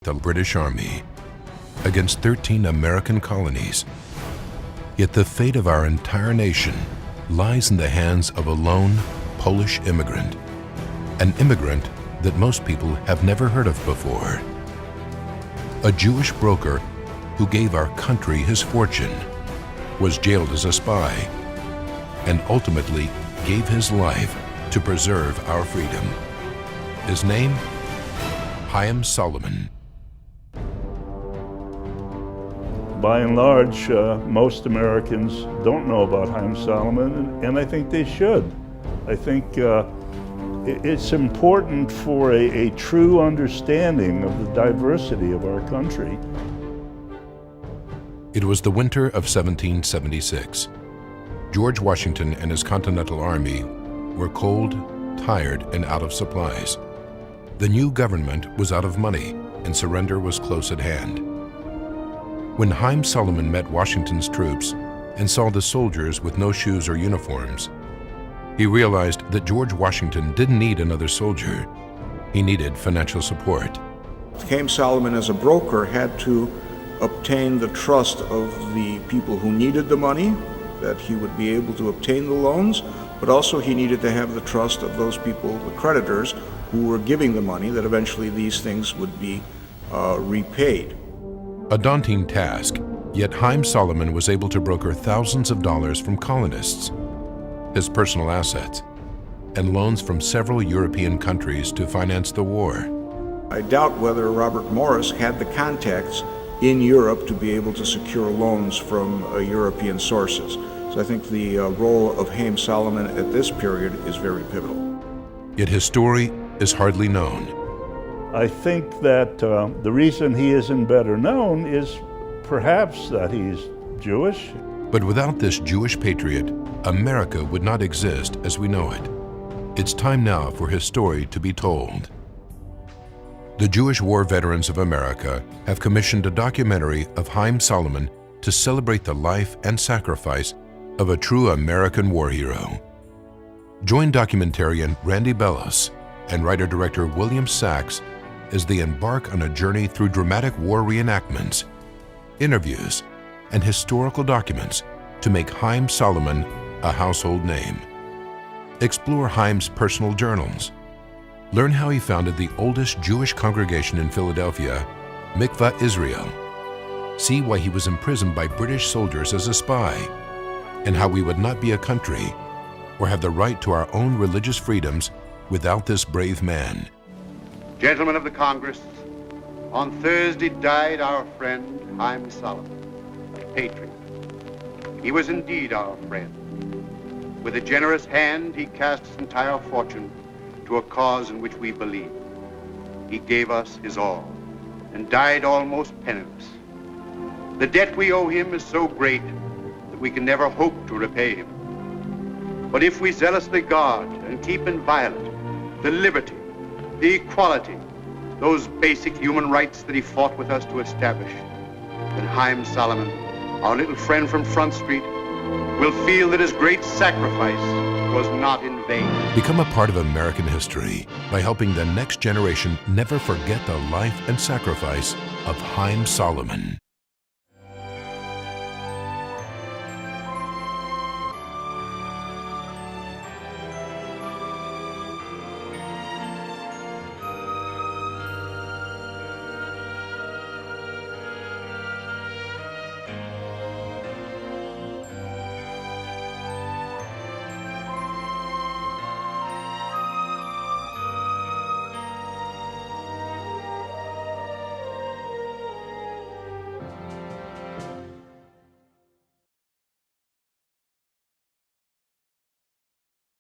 the British Army against 13 American colonies. Yet the fate of our entire nation lies in the hands of a lone Polish immigrant, an immigrant that most people have never heard of before. A Jewish broker who gave our country his fortune, was jailed as a spy, and ultimately gave his life to preserve our freedom. His name? Haym Salomon. By and large, most Americans don't know about Haym Salomon, and I think they should. I think it's important for a true understanding of the diversity of our country. It was the winter of 1776. George Washington and his Continental Army were cold, tired, and out of supplies. The new government was out of money, and surrender was close at hand. When Haym Salomon met Washington's troops and saw the soldiers with no shoes or uniforms, he realized that George Washington didn't need another soldier. He needed financial support. Haym Salomon, as a broker, had to obtain the trust of the people who needed the money, that he would be able to obtain the loans, but also he needed to have the trust of those people, the creditors, who were giving the money, that eventually these things would be repaid. A daunting task, yet Haym Salomon was able to broker thousands of dollars from colonists, his personal assets, and loans from several European countries to finance the war. I doubt whether Robert Morris had the contacts in Europe to be able to secure loans from European sources. So I think the role of Haym Salomon at this period is very pivotal. Yet his story is hardly known. I think that the reason he isn't better known is perhaps that he's Jewish. But without this Jewish patriot, America would not exist as we know it. It's time now for his story to be told. The Jewish War Veterans of America have commissioned a documentary of Haym Salomon to celebrate the life and sacrifice of a true American war hero. Join documentarian Randy Bellos and writer-director William Sachs as they embark on a journey through dramatic war reenactments, interviews, and historical documents to make Haym Salomon a household name. Explore Haym's personal journals. Learn how he founded the oldest Jewish congregation in Philadelphia, Mikvah Israel. See why he was imprisoned by British soldiers as a spy, and how we would not be a country or have the right to our own religious freedoms without this brave man. Gentlemen of the Congress, on Thursday died our friend Haym Salomon, a patriot. He was indeed our friend. With a generous hand, he cast his entire fortune to a cause in which we believe. He gave us his all and died almost penniless. The debt we owe him is so great that we can never hope to repay him. But if we zealously guard and keep inviolate the liberty, the equality, those basic human rights that he fought with us to establish, then Haym Salomon, our little friend from Front Street, will feel that his great sacrifice was not in vain. Become a part of American history by helping the next generation never forget the life and sacrifice of Haym Salomon.